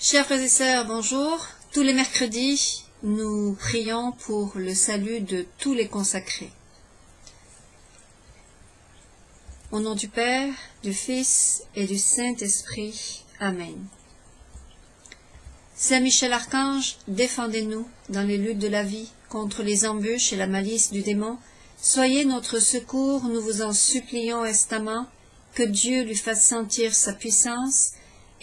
Chers frères et sœurs, bonjour. Tous les mercredis, nous prions pour le salut de tous les consacrés. Au nom du Père, du Fils et du Saint-Esprit. Amen. Saint Michel Archange, défendez-nous dans les luttes de la vie contre les embûches et la malice du démon. Soyez notre secours, nous vous en supplions instamment, que Dieu lui fasse sentir sa puissance.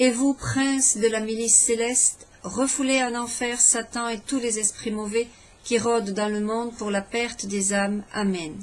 Et vous, princes de la milice céleste, refoulez en enfer Satan et tous les esprits mauvais qui rôdent dans le monde pour la perte des âmes. Amen.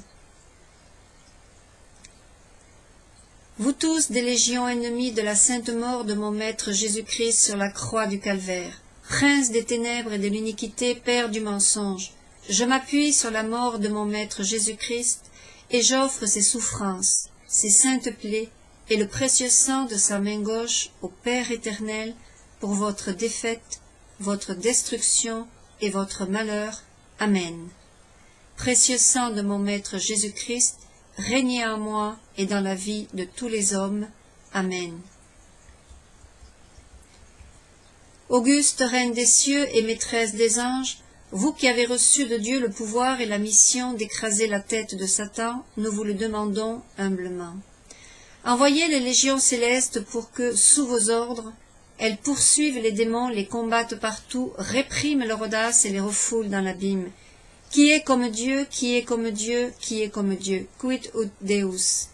Vous tous, des légions ennemies de la sainte mort de mon Maître Jésus-Christ sur la croix du Calvaire, prince des ténèbres et de l'iniquité, père du mensonge, je m'appuie sur la mort de mon Maître Jésus-Christ et j'offre ses souffrances, ses saintes plaies, et le précieux sang de sa main gauche au Père éternel pour votre défaite, votre destruction et votre malheur. Amen. Précieux sang de mon Maître Jésus-Christ, régnez en moi et dans la vie de tous les hommes. Amen. Auguste Reine des cieux et maîtresse des anges, vous qui avez reçu de Dieu le pouvoir et la mission d'écraser la tête de Satan, nous vous le demandons humblement. Envoyez les légions célestes pour que, sous vos ordres, elles poursuivent les démons, les combattent partout, répriment leur audace et les refoulent dans l'abîme. Qui est comme Dieu, qui est comme Dieu, qui est comme Dieu? Quid ut Deus?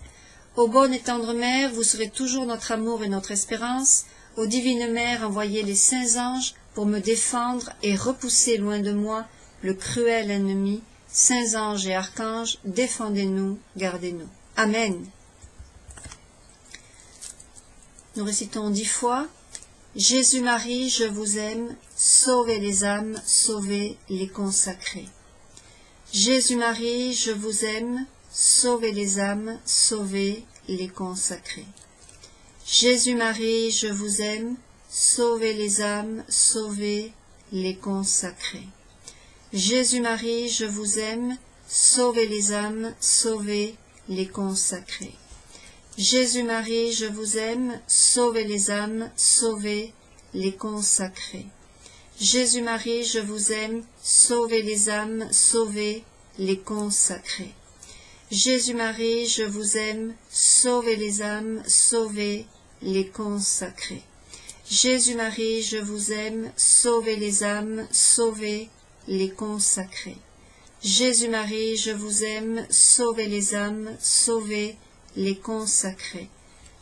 Ô bonne et tendre Mère, vous serez toujours notre amour et notre espérance. Ô divine Mère, envoyez les saints anges pour me défendre et repousser loin de moi le cruel ennemi. Saints anges et archanges, défendez-nous, gardez-nous. Amen. Nous récitons 10 fois. Jésus-Marie, je vous aime, sauvez les âmes, sauvez les consacrés. Jésus-Marie, je vous aime, sauvez les âmes, sauvez les consacrés. Jésus-Marie, je vous aime, sauvez les âmes, sauvez les consacrés. Jésus-Marie, je vous aime, sauvez les âmes, sauvez les consacrés. Jésus-Marie, je vous aime, sauvez les âmes, sauvez les consacrés. Jésus-Marie, je vous aime, sauvez les âmes, sauvez les consacrés. Jésus-Marie, je vous aime, sauvez les âmes, sauvez les consacrés. Jésus-Marie, je vous aime, sauvez les âmes, sauvez les consacrés. Jésus-Marie, je vous aime, sauvez les âmes, sauvez les consacrés.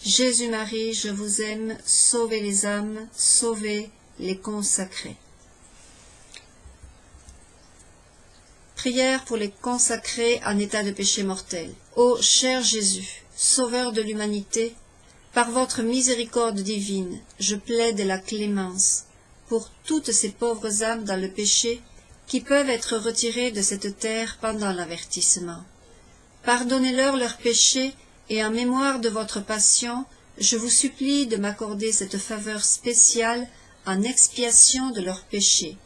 Jésus-Marie, je vous aime, sauvez les âmes, sauvez les consacrés. Prière pour les consacrés en état de péché mortel. Ô cher Jésus, Sauveur de l'humanité, par votre miséricorde divine, je plaide la clémence pour toutes ces pauvres âmes dans le péché qui peuvent être retirées de cette terre pendant l'avertissement. Pardonnez-leur leurs péchés et en mémoire de votre passion, je vous supplie de m'accorder cette faveur spéciale en expiation de leurs péchés.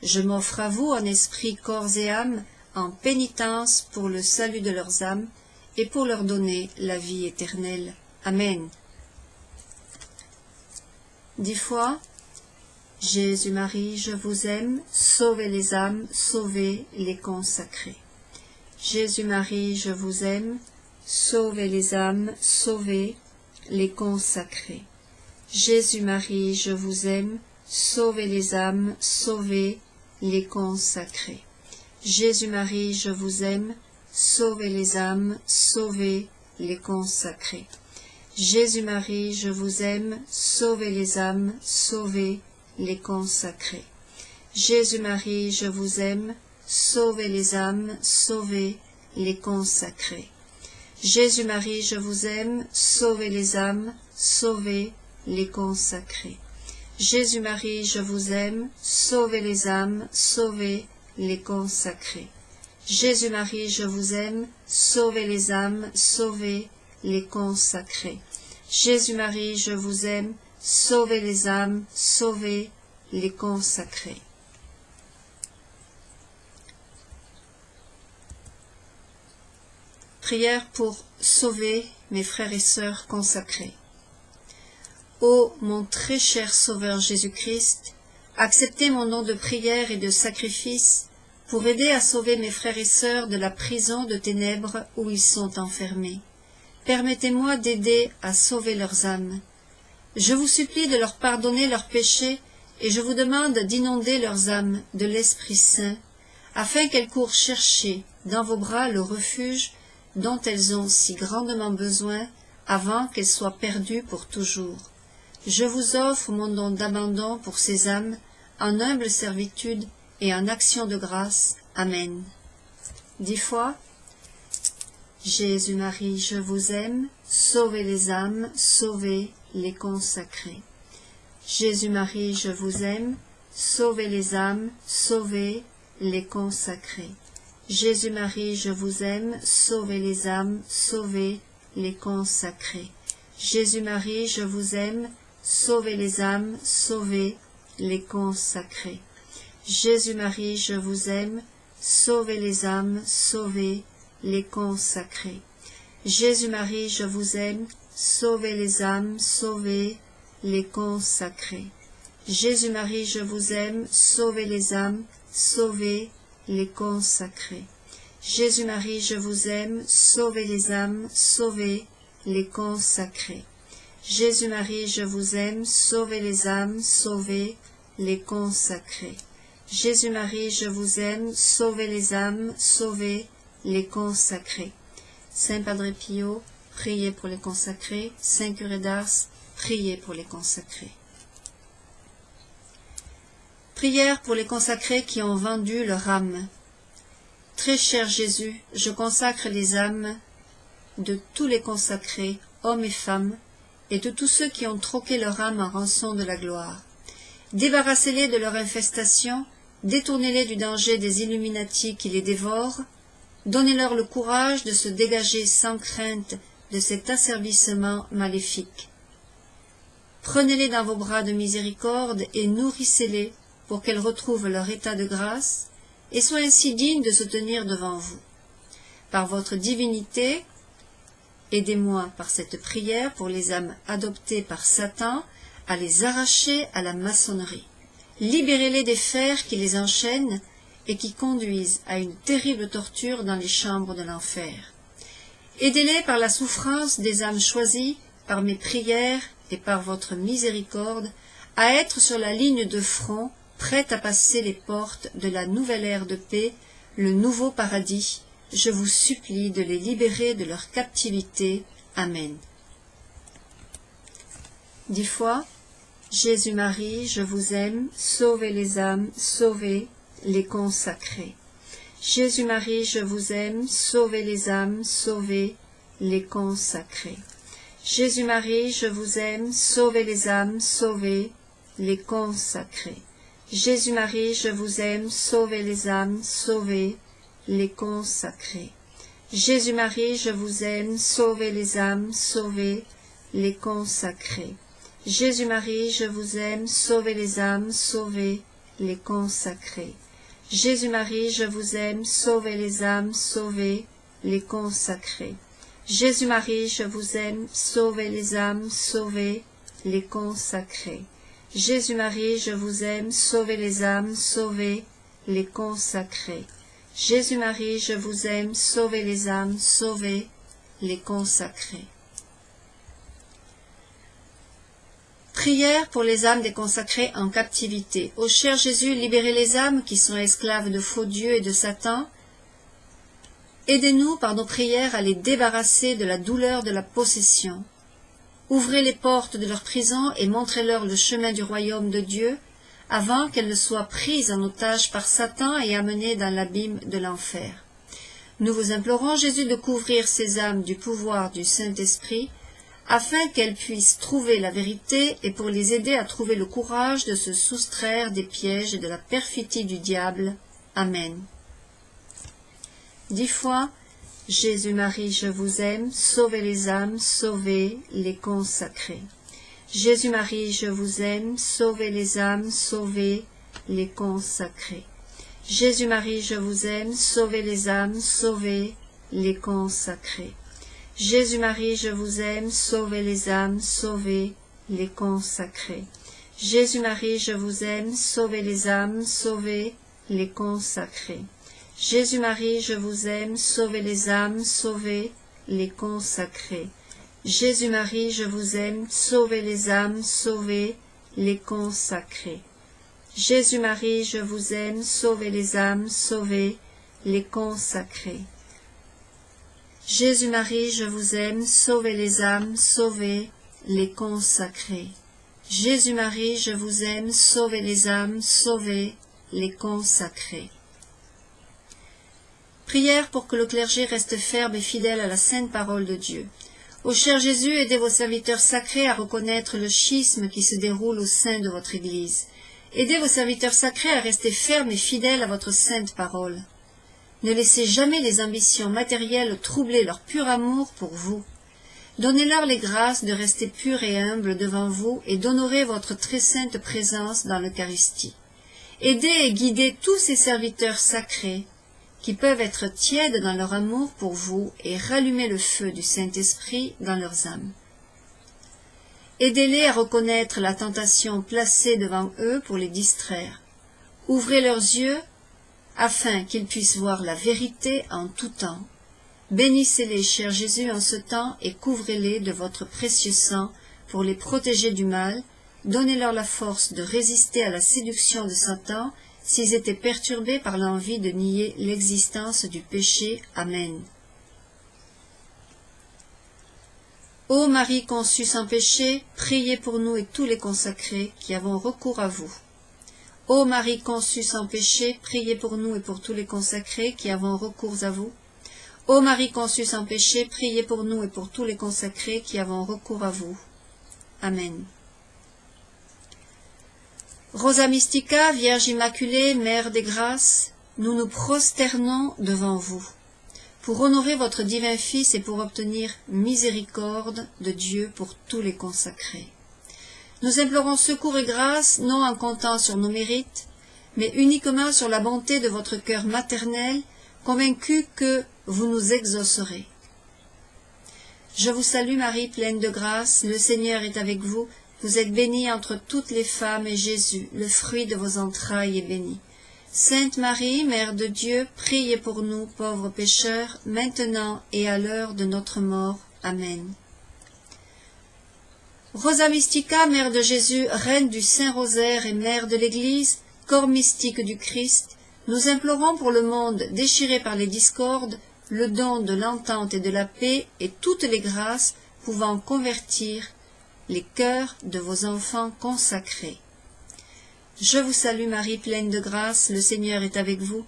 Je m'offre à vous en esprit, corps et âme, en pénitence pour le salut de leurs âmes et pour leur donner la vie éternelle. Amen. 10 fois. Jésus-Marie, je vous aime, sauvez les âmes, sauvez les consacrés. Jésus-Marie, je vous aime, sauvez les âmes, sauvez les consacrés. Jésus-Marie, je vous aime, sauvez les âmes, sauvez les consacrés. Jésus-Marie, je vous aime, sauvez les âmes, sauvez les consacrés. Jésus-Marie, je vous aime, sauvez les âmes, sauvez les consacrés. Jésus-Marie, je vous aime, sauvez les âmes, sauvez les consacrés. Jésus-Marie, je vous aime, sauvez les âmes, sauvez les consacrés. Jésus-Marie, je vous aime, sauvez les âmes, sauvez les consacrés. Jésus-Marie, je vous aime, sauvez les âmes, sauvez les consacrés. Jésus-Marie, je vous aime, sauvez les âmes, sauvez les consacrés. Prière pour sauver mes frères et sœurs consacrés. Ô mon très cher Sauveur Jésus-Christ, acceptez mon don de prière et de sacrifice pour aider à sauver mes frères et sœurs de la prison de ténèbres où ils sont enfermés. Permettez-moi d'aider à sauver leurs âmes. Je vous supplie de leur pardonner leurs péchés et je vous demande d'inonder leurs âmes de l'Esprit Saint, afin qu'elles courent chercher dans vos bras le refuge dont elles ont si grandement besoin avant qu'elles soient perdues pour toujours. Je vous offre mon don d'abandon pour ces âmes, en humble servitude et en action de grâce. Amen. 10 fois. Jésus-Marie, je vous aime, sauvez les âmes, sauvez les consacrés. Jésus-Marie, je vous aime, sauvez les âmes, sauvez les consacrés. Jésus-Marie, je vous aime, sauvez les âmes, sauvez les consacrés. Jésus-Marie, je vous aime, sauvez les âmes, sauvez les consacrés. Jésus-Marie, je vous aime, sauvez les âmes, sauvez les consacrés. Jésus-Marie, je vous aime, sauvez les âmes, sauvez les consacrés. Jésus-Marie, je vous aime, sauvez les âmes, sauvez les consacrés. Jésus-Marie, je vous aime, sauvez les âmes, sauvez les consacrés. Jésus-Marie, je vous aime, sauvez les âmes, sauvez les consacrés. Jésus-Marie, je vous aime, sauvez les âmes, sauvez les consacrés. Saint Padre Pio, priez pour les consacrés. Saint Curé d'Ars, priez pour les consacrés. Prière pour les consacrés qui ont vendu leur âme. Très cher Jésus, je consacre les âmes de tous les consacrés, hommes et femmes, et de tous ceux qui ont troqué leur âme en rançon de la gloire. Débarrassez-les de leur infestation, détournez-les du danger des Illuminati qui les dévorent, donnez-leur le courage de se dégager sans crainte de cet asservissement maléfique. Prenez-les dans vos bras de miséricorde et nourrissez-les pour qu'elles retrouvent leur état de grâce et soient ainsi dignes de se tenir devant vous. Par votre divinité, aidez-moi par cette prière pour les âmes adoptées par Satan à les arracher à la maçonnerie. Libérez-les des fers qui les enchaînent et qui conduisent à une terrible torture dans les chambres de l'enfer. Aidez-les par la souffrance des âmes choisies, par mes prières et par votre miséricorde, à être sur la ligne de front, prêtes à passer les portes de la nouvelle ère de paix, le nouveau paradis. Je vous supplie de les libérer de leur captivité. Amen. 10 fois. Jésus-Marie, je vous aime, sauvez les âmes, sauvez les consacrés. Jésus-Marie, je vous aime, sauvez les âmes, sauvez les consacrés. Jésus-Marie, je vous aime, sauvez les âmes, sauvez les consacrés. Jésus-Marie, je vous aime, sauvez les âmes, sauvez les consacrés. Jésus-Marie, je vous aime, sauvez les âmes, sauvez les consacrés. Jésus-Marie, je vous aime, sauvez les âmes, sauvez les consacrés. Jésus-Marie, je vous aime, sauvez les âmes, sauvez les consacrés. Jésus-Marie, je vous aime, sauvez les âmes, sauvez les consacrés. Jésus-Marie, je vous aime, sauvez les âmes, sauvez les consacrés. Jésus-Marie, je vous aime, sauvez les âmes, sauvez les consacrés. Prière pour les âmes des consacrés en captivité. Ô cher Jésus, libérez les âmes qui sont esclaves de faux dieux et de Satan. Aidez-nous par nos prières à les débarrasser de la douleur de la possession. Ouvrez les portes de leur prison et montrez-leur le chemin du royaume de Dieu, avant qu'elles ne soient prises en otage par Satan et amenées dans l'abîme de l'enfer. Nous vous implorons, Jésus, de couvrir ces âmes du pouvoir du Saint-Esprit, afin qu'elles puissent trouver la vérité et pour les aider à trouver le courage de se soustraire des pièges et de la perfidie du diable. Amen. 10 fois. Jésus-Marie, je vous aime, sauvez les âmes, sauvez les consacrés. Jésus-Marie, je vous aime, sauvez les âmes, sauvez les consacrés. Jésus-Marie, je vous aime, sauvez les âmes, sauvez les consacrés. Jésus-Marie, je vous aime, sauvez les âmes, sauvez les consacrés. Jésus-Marie, je vous aime, sauvez les âmes, sauvez les consacrés. Jésus-Marie, je vous aime, sauvez les âmes, sauvez les consacrés. Jésus-Marie, je vous aime, sauvez les âmes, sauvez les consacrés. Jésus-Marie, je vous aime, sauvez les âmes, sauvez les consacrés. Jésus-Marie, je vous aime, sauvez les âmes, sauvez les consacrés. Jésus-Marie, je vous aime, sauvez les âmes, sauvez les consacrés. Prière pour que le clergé reste ferme et fidèle à la sainte parole de Dieu. Ô cher Jésus, aidez vos serviteurs sacrés à reconnaître le schisme qui se déroule au sein de votre Église. Aidez vos serviteurs sacrés à rester fermes et fidèles à votre sainte parole. Ne laissez jamais les ambitions matérielles troubler leur pur amour pour vous. Donnez-leur les grâces de rester purs et humbles devant vous et d'honorer votre très sainte présence dans l'Eucharistie. Aidez et guidez tous ces serviteurs sacrés qui peuvent être tièdes dans leur amour pour vous et rallumer le feu du Saint-Esprit dans leurs âmes. Aidez-les à reconnaître la tentation placée devant eux pour les distraire. Ouvrez leurs yeux afin qu'ils puissent voir la vérité en tout temps. Bénissez-les, cher Jésus, en ce temps et couvrez-les de votre précieux sang pour les protéger du mal. Donnez-leur la force de résister à la séduction de Satan s'ils étaient perturbés par l'envie de nier l'existence du péché. Amen. Ô Marie conçue sans péché, priez pour nous et tous les consacrés qui avons recours à vous. Ô Marie conçue sans péché, priez pour nous et pour tous les consacrés qui avons recours à vous. Ô Marie conçue sans péché, priez pour nous et pour tous les consacrés qui avons recours à vous. Amen. Rosa Mystica, Vierge Immaculée, Mère des Grâces, nous nous prosternons devant vous, pour honorer votre divin Fils et pour obtenir miséricorde de Dieu pour tous les consacrés. Nous implorons secours et grâce, non en comptant sur nos mérites, mais uniquement sur la bonté de votre cœur maternel, convaincu que vous nous exaucerez. Je vous salue Marie, pleine de grâce, le Seigneur est avec vous. Vous êtes bénie entre toutes les femmes et Jésus, le fruit de vos entrailles, est béni. Sainte Marie, Mère de Dieu, priez pour nous, pauvres pécheurs, maintenant et à l'heure de notre mort. Amen. Rosa Mystica, Mère de Jésus, Reine du Saint-Rosaire et Mère de l'Église, corps mystique du Christ, nous implorons pour le monde déchiré par les discordes, le don de l'entente et de la paix et toutes les grâces pouvant convertir les cœurs de vos enfants consacrés. Je vous salue Marie, pleine de grâce, le Seigneur est avec vous.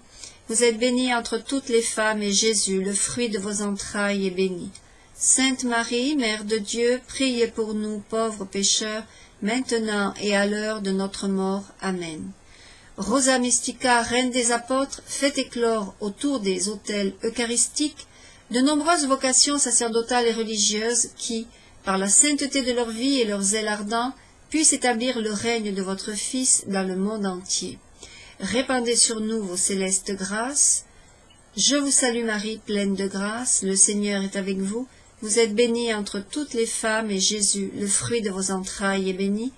Vous êtes bénie entre toutes les femmes et Jésus, le fruit de vos entrailles, est béni. Sainte Marie, Mère de Dieu, priez pour nous, pauvres pécheurs, maintenant et à l'heure de notre mort. Amen. Rosa Mystica, Reine des apôtres, faites éclore autour des autels eucharistiques de nombreuses vocations sacerdotales et religieuses qui, par la sainteté de leur vie et leur zèle ardent, puissent établir le règne de votre Fils dans le monde entier. Répandez sur nous vos célestes grâces. Je vous salue Marie, pleine de grâce, le Seigneur est avec vous. Vous êtes bénie entre toutes les femmes et Jésus, le fruit de vos entrailles, est béni.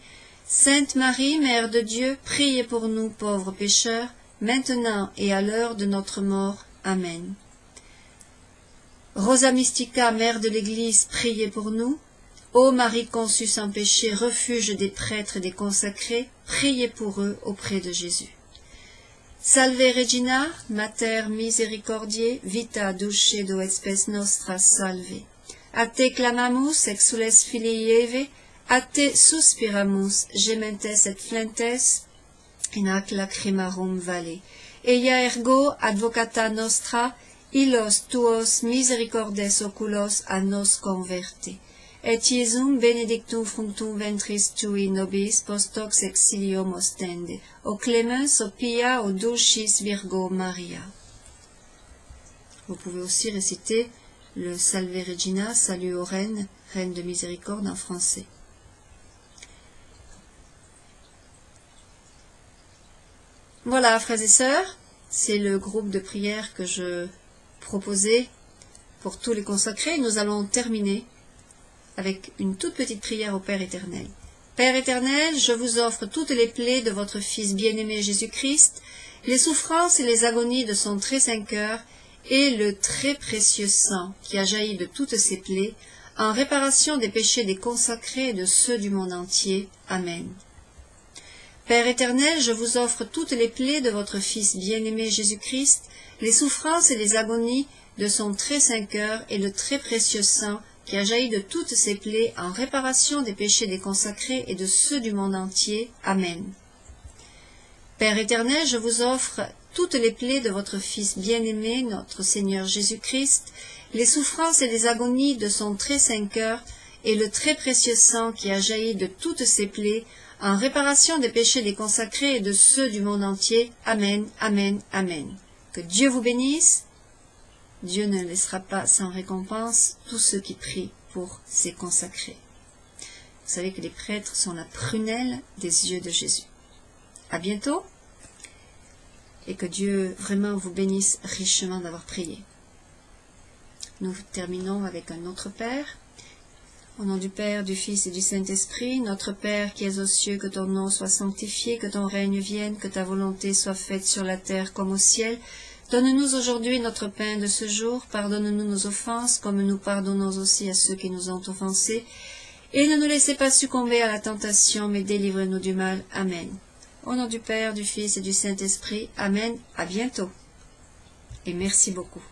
Sainte Marie, Mère de Dieu, priez pour nous pauvres pécheurs, maintenant et à l'heure de notre mort. Amen. Rosa Mystica, Mère de l'Église, priez pour nous. Ô Marie conçue sans péché, refuge des prêtres et des consacrés, priez pour eux auprès de Jésus. Salve Regina, Mater misericordiae, vita dulcedo et spes nostra salve. A te clamamus, exsules filii Eve, a te suspiramus, gementes et flentes, in ac lacrimarum vale. Eia ergo advocata nostra, illos tuos misericordes oculos a nos converte. Et Iesum benedictum fructum ventris tui nobis post hoc exilium ostende, o clemens, o pia, o dulcis Virgo Maria. Vous pouvez aussi réciter le Salve Regina, salut aux reines, reine de miséricorde en français. Voilà, frères et sœurs, c'est le groupe de prière que je proposais pour tous les consacrés. Nous allons terminer avec une toute petite prière au Père éternel. Père éternel, je vous offre toutes les plaies de votre Fils bien-aimé Jésus-Christ, les souffrances et les agonies de son très saint cœur, et le très précieux sang qui a jailli de toutes ces plaies, en réparation des péchés des consacrés et de ceux du monde entier. Amen. Père éternel, je vous offre toutes les plaies de votre Fils bien-aimé Jésus-Christ, les souffrances et les agonies de son très saint cœur, et le très précieux sang qui a jailli de toutes ces plaies, en réparation des péchés des consacrés et de ceux du monde entier. Amen. Père éternel, je vous offre toutes les plaies de votre Fils bien-aimé, notre Seigneur Jésus-Christ, les souffrances et les agonies de son très saint cœur, et le très précieux sang qui a jailli de toutes ces plaies, en réparation des péchés des consacrés et de ceux du monde entier. Amen, Amen, Amen. Que Dieu vous bénisse. Dieu ne laissera pas sans récompense tous ceux qui prient pour ses consacrés. Vous savez que les prêtres sont la prunelle des yeux de Jésus. À bientôt, et que Dieu vraiment vous bénisse richement d'avoir prié. Nous terminons avec un autre Père. Au nom du Père, du Fils et du Saint-Esprit, notre Père qui es aux cieux, que ton nom soit sanctifié, que ton règne vienne, que ta volonté soit faite sur la terre comme au ciel. Donne-nous aujourd'hui notre pain de ce jour, pardonne-nous nos offenses, comme nous pardonnons aussi à ceux qui nous ont offensés. Et ne nous laissez pas succomber à la tentation, mais délivre-nous du mal. Amen. Au nom du Père, du Fils et du Saint-Esprit. Amen. À bientôt. Et merci beaucoup.